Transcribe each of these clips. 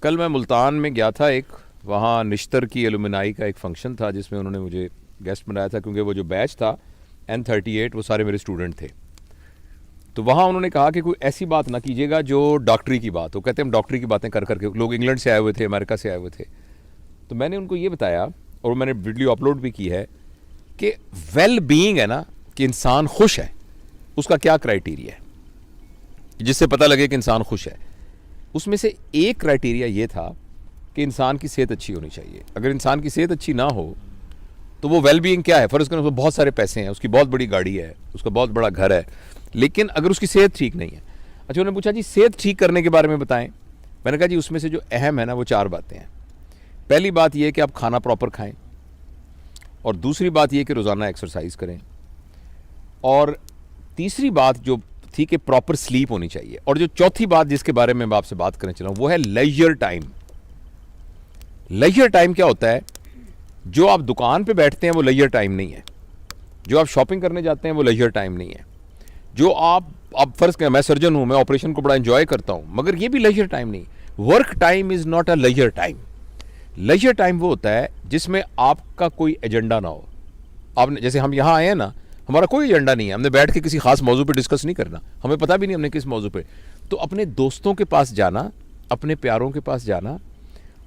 کل میں ملتان میں گیا تھا، ایک وہاں نشتر کی ایلومنائی کا ایک فنکشن تھا جس میں انہوں نے مجھے گیسٹ بنایا تھا، کیونکہ وہ جو بیچ تھا N38 وہ سارے میرے اسٹوڈنٹ تھے. تو وہاں انہوں نے کہا کہ کوئی ایسی بات نہ کیجیے گا جو ڈاکٹری کی بات ہو. کہتے ہیں ہم ڈاکٹری کی باتیں کر کر کے، لوگ انگلینڈ سے آئے ہوئے تھے، امریکہ سے آئے ہوئے تھے. تو میں نے ان کو یہ بتایا، اور میں نے ویڈیو اپلوڈ بھی کی ہے، کہ ویل بینگ ہے نا، کہ انسان خوش ہے، اس کا کیا کرائیٹیریا ہے جس سے پتہ لگے کہ انسان خوش ہے. اس میں سے ایک کرائیٹیریا یہ تھا کہ انسان کی صحت اچھی ہونی چاہیے. اگر انسان کی صحت اچھی نہ ہو تو وہ ویل بینگ کیا ہے؟ فرض کریں اس کو بہت سارے پیسے ہیں، اس کی بہت بڑی گاڑی ہے، اس کا بہت بڑا گھر ہے، لیکن اگر اس کی صحت ٹھیک نہیں ہے. اچھا، انہوں نے پوچھا جی صحت ٹھیک کرنے کے بارے میں بتائیں. میں نے کہا جی اس میں سے جو اہم ہے نا وہ 4 باتیں ہیں. پہلی بات یہ ہے کہ آپ کھانا پراپر کھائیں، اور دوسری بات یہ کہ روزانہ ایکسرسائز کریں، اور تیسری بات جو تھی کہ پراپر سلیپ ہونی چاہیے، اور جو چوتھی بات جس کے بارے میں آپ سے بات کرنے چلا ہوں وہ ہے لیجر ٹائم. لیجر ٹائم کیا ہوتا ہے؟ جو آپ دکان پہ بیٹھتے ہیں وہ لیجر ٹائم نہیں ہے، جو آپ شاپنگ کرنے جاتے ہیں وہ لیجر ٹائم نہیں ہے، جو آپ فرض کریں میں سرجن ہوں، میں آپریشن کو بڑا انجوائے کرتا ہوں، مگر یہ بھی لیجر ٹائم نہیں. Work time is not a leisure time. Leisure time وہ ہوتا ہے جس میں آپ کا کوئی ایجنڈا نہ ہو. آپ نے جیسے ہم یہاں آئے ہیں نا، ہمارا کوئی ایجنڈا نہیں ہے، ہم نے بیٹھ کے کسی خاص موضوع پہ ڈسکس نہیں کرنا، ہمیں پتہ بھی نہیں ہم نے کس موضوع پہ. تو اپنے دوستوں کے پاس جانا، اپنے پیاروں کے پاس جانا،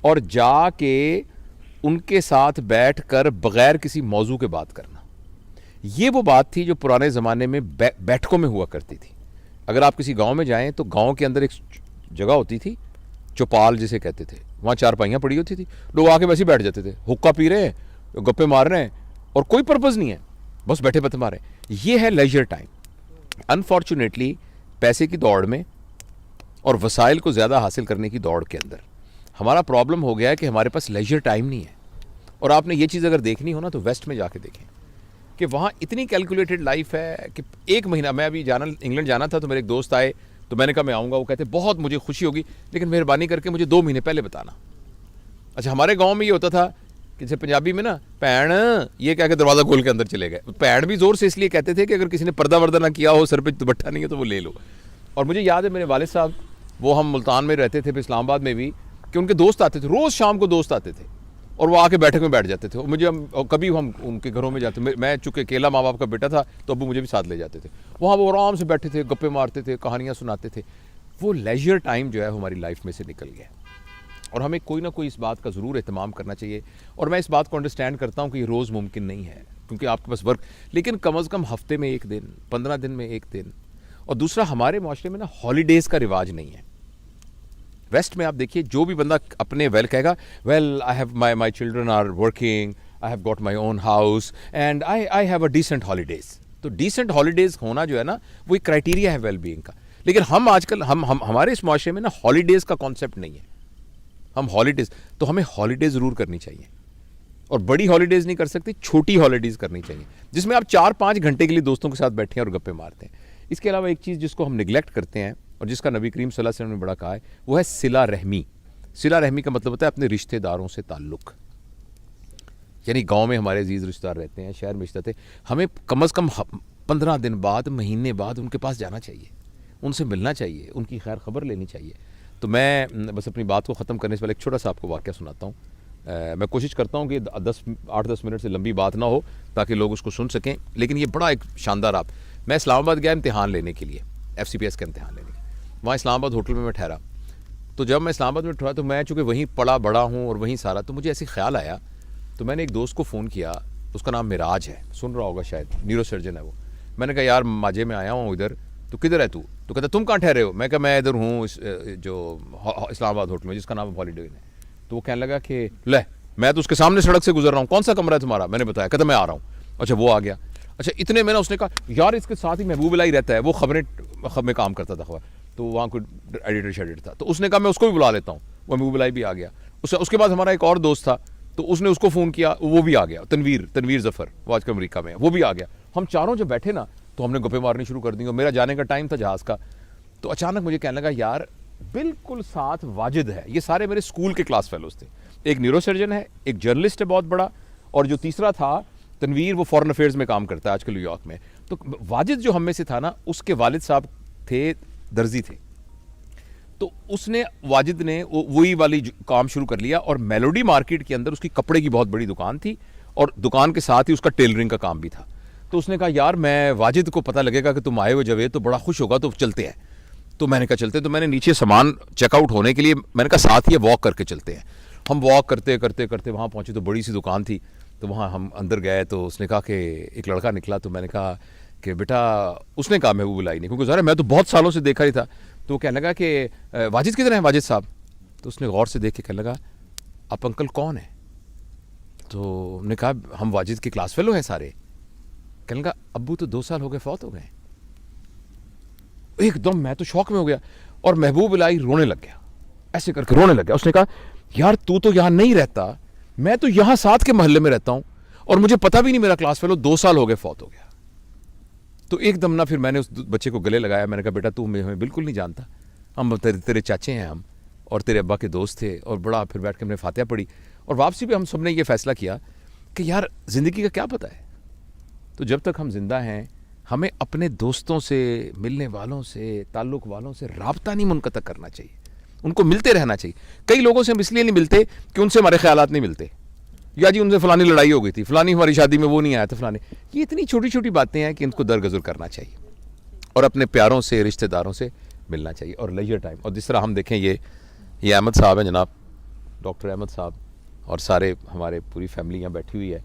اور جا کے ان کے ساتھ بیٹھ کر بغیر کسی موضوع کے بات کرنا، یہ وہ بات تھی جو پرانے زمانے میں بیٹھکوں میں ہوا کرتی تھی. اگر آپ کسی گاؤں میں جائیں تو گاؤں کے اندر ایک جگہ ہوتی تھی، چوپال جسے کہتے تھے، وہاں 4 پائیاں پڑی ہوتی تھی، لوگ آ کے ویسے ہی بیٹھ جاتے تھے، حقہ پی رہے ہیں، گپے مار رہے ہیں، اور کوئی پرپز نہیں ہے، بس بیٹھے بت مارے. یہ ہے لیجر ٹائم. انفارچونیٹلی پیسے کی دوڑ میں اور وسائل کو زیادہ حاصل کرنے کی دوڑ کے اندر ہمارا پرابلم ہو گیا ہے کہ ہمارے پاس لیجر ٹائم نہیں ہے. اور آپ نے یہ چیز اگر دیکھنی ہو نا تو ویسٹ میں جا کے دیکھیں کہ وہاں اتنی کیلکولیٹڈ لائف ہے کہ ایک مہینہ، میں ابھی انگلینڈ جانا تھا تو میرے ایک دوست آئے، تو میں نے کہا میں آؤں گا. وہ کہتے بہت مجھے خوشی ہوگی لیکن مہربانی کر کے مجھے 2 مہینے پہلے بتانا. اچھا، ہمارے گاؤں میں یہ ہوتا تھا کہ جیسے پنجابی میں نا پیڑ یہ کہہ کے دروازہ کھول کے اندر چلے گئے. پیڑ بھی زور سے اس لیے کہتے تھے کہ اگر کسی نے پردہ وردہ نہ کیا ہو، سر پہ دوپٹہ نہیں ہے تو وہ لے لو. اور مجھے یاد ہے میرے والد صاحب، وہ ہم ملتان میں رہتے تھے، پھر اسلام آباد میں بھی، کہ ان کے دوست آتے تھے، روز شام کو دوست آتے تھے اور وہ آ کے بیٹھک میں بیٹھ جاتے تھے. کبھی ہم ان کے گھروں میں جاتے، میں چونکہ اکیلا ماں باپ کا بیٹا تھا تو ابو مجھے بھی ساتھ لے جاتے تھے. وہاں وہ آرام سے بیٹھے تھے، گپے مارتے تھے، کہانیاں سناتے تھے. وہ لیجر ٹائم جو ہے ہماری لائف میں سے نکل گیا، اور ہمیں کوئی نہ کوئی اس بات کا ضرور اہتمام کرنا چاہیے. اور میں اس بات کو انڈرسٹینڈ کرتا ہوں کہ یہ روز ممکن نہیں ہے کیونکہ آپ کے پاس ورک، لیکن کم از کم ہفتے میں 1 دن، 15 دن میں 1 دن. اور دوسرا، ہمارے معاشرے میں نا ہالیڈیز کا رواج نہیں ہے. ویسٹ میں آپ دیکھیے جو بھی بندہ اپنے کہے گا well I have my children are working, I have got my own house and I have a decent holidays. تو ڈیسنٹ ہالیڈیز ہونا جو ہے نا وہ ایک کرائیٹیریا ہے ویل بینگ کا. لیکن ہم آج کل ہمارے اس معاشرے میں نا ہالیڈیز کا کانسیپٹ نہیں ہے. ہم ہالیڈیز، تو ہمیں ہالیڈیز ضرور کرنی چاہیے، اور بڑی ہالیڈیز نہیں کر سکتی، چھوٹی ہالیڈیز کرنی چاہیے جس میں آپ 4-5 گھنٹے کے لیے دوستوں کے ساتھ بیٹھیں اور گپے مارتے ہیں. اس کے علاوہ ایک چیز جس کو ہم نگلیکٹ کرتے ہیں اور جس کا نبی کریم صلی اللہ علیہ وسلم نے بڑا کہا ہے، وہ ہے صلہ رحمی. صلہ رحمی کا مطلب ہوتا ہے اپنے رشتہ داروں سے تعلق. یعنی گاؤں میں ہمارے عزیز رشتہ دار رہتے ہیں، شہر میں رشتہ تھے، ہمیں کم از کم 15 دن بعد، مہینے بعد ان کے پاس جانا چاہیے، ان سے ملنا چاہیے، ان کی خیر خبر لینی چاہیے. تو میں بس اپنی بات کو ختم کرنے سے پہلے ایک چھوٹا سا آپ کو واقعہ سناتا ہوں. میں کوشش کرتا ہوں کہ 8-10 منٹ سے لمبی بات نہ ہو تاکہ لوگ اس کو سن سکیں، لیکن یہ بڑا ایک شاندار. میں اسلام آباد گیا امتحان لینے کے لیے، FCPS کا امتحان لینے کے لیے. وہاں اسلام آباد ہوٹل میں ٹھہرا. تو جب میں اسلام آباد میں ٹھہرا تو میں چونکہ وہیں پڑا بڑا ہوں اور وہیں سارا، تو مجھے ایسے خیال آیا. تو میں نے ایک دوست کو فون کیا، اس کا نام معراج ہے، سن رہا ہوگا شاید، نیورو سرجن ہے وہ. میں نے کہا یار ماجے میں آیا ہوں ادھر، تو کدھر ہے تو کہتا تم کہاں ٹھہرے ہو؟ میں کہا میں ادھر ہوں جو اسلام آباد ہوٹل میں جس کا نام ہالیڈے ہے. تو وہ کہنے لگا کہ لے میں تو اس کے سامنے سڑک سے گزر رہا ہوں، کون سا کمرہ ہے تمہارا؟ میں نے بتایا، کہتا میں آ رہا ہوں. اچھا وہ آ گیا. اچھا اتنے میں نا اس نے کہا یار اس کے ساتھ ہی محبوب الہی رہتا ہے، وہ خبریں میں کام کرتا تھا، خبر تو وہاں کوئی ایڈیٹر شیڈیٹر تھا. تو اس نے کہا میں اس کو بھی بلا لیتا ہوں. وہ محبوب الہی بھی آ گیا. اس کے بعد ہمارا ایک اور دوست تھا، تو اس نے اس کو فون کیا، وہ بھی آ گیا. تنویر ظفر، وہ آج کل امریکہ میں ہے، وہ بھی آ گیا. ہم چاروں جب بیٹھے نا تو ہم نے گپے مارنی شروع کر دی. اور میرا جانے کا ٹائم تھا جہاز کا. تو اچانک مجھے کہنے لگا یار بالکل ساتھ واجد ہے، یہ سارے میرے اسکول کے کلاس فیلوز تھے. ایک نیورو سرجن ہے، ایک جرنلسٹ ہے بہت بڑا، اور جو تیسرا تھا تنویر، وہ فارن افیئرز میں کام کرتا ہے آج کل نیو یارک میں. تو واجد جو ہم میں سے تھا نا، اس کے والد صاحب تھے درزی تھے. تو اس نے واجد نے وہی والی کام شروع کر لیا, اور میلوڈی مارکیٹ کے اندر اس کی کپڑے کی بہت بڑی دکان تھی, اور دکان کے ساتھ ہی اس کا ٹیلرنگ کا کام بھی تھا. تو اس نے کہا یار میں واجد کو پتہ لگے گا کہ تم آئے ہو جوید تو بڑا خوش ہوگا, تو چلتے ہیں. تو میں نے کہا چلتے ہیں. تو میں نے نیچے سامان چیک آؤٹ ہونے کے لیے میں نے کہا ساتھ ہی واک کر کے چلتے ہیں. ہم واک کرتے کرتے کرتے وہاں پہنچے تو بڑی سی دکان تھی. تو وہاں ہم اندر گئے تو اس نے کہا کہ ایک لڑکا نکلا. تو میں نے کہا کہ بیٹا, اس نے کہا میں وہ بلائی نہیں, کیونکہ ظاہر میں تو بہت سالوں سے دیکھا ہی تھا. تو وہ کہنے لگا کہ واجد کدھر ہیں واجد صاحب؟ تو اس نے غور سے دیکھ کے کہنے لگا آپ انکل کون ہیں؟ تو ہم نے کہا ہم واجد کے کلاس فیلو ہیں سارے. کہنے لگا ابو تو 2 سال ہو گئے فوت ہو گئے. ایک دم میں تو شوق میں ہو گیا, اور محبوب الہی رونے لگ گیا, ایسے کر کے رونے لگ گیا. اس نے کہا یار تو یہاں نہیں رہتا, میں تو یہاں ساتھ کے محلے میں رہتا ہوں, اور مجھے پتہ بھی نہیں میرا کلاس فیلو 2 سال ہو گئے فوت ہو گیا. تو ایک دم نہ پھر میں نے اس بچے کو گلے لگایا. میں نے کہا بیٹا تو ہمیں بالکل نہیں جانتا, ہم تیرے چاچے ہیں ہم, اور تیرے ابا کے دوست تھے. اور بڑا پھر بیٹھ کے ہم نے فاتحہ پڑھی, اور واپسی پہ ہم سب نے یہ فیصلہ کیا کہ یار زندگی کا کیا پتہ ہے, تو جب تک ہم زندہ ہیں ہمیں اپنے دوستوں سے, ملنے والوں سے, تعلق والوں سے رابطہ نہیں منقطع کرنا چاہیے, ان کو ملتے رہنا چاہیے. کئی لوگوں سے ہم اس لیے نہیں ملتے کہ ان سے ہمارے خیالات نہیں ملتے, یا جی ان سے فلانی لڑائی ہو گئی تھی, فلانی ہماری شادی میں وہ نہیں آیا تھا, فلانے. یہ اتنی چھوٹی چھوٹی باتیں ہیں کہ ان کو درگزر کرنا چاہیے, اور اپنے پیاروں سے, رشتہ داروں سے ملنا چاہیے, اور لیجر ٹائم. اور جس طرح ہم دیکھیں یہ احمد صاحب ہیں جناب, ڈاکٹر احمد صاحب, اور سارے ہمارے پوری فیملی یہاں بیٹھی ہوئی ہے,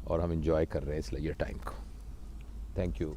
اور ہم انجوائے کر رہے ہیں اس لیجر ٹائم کو. Thank you.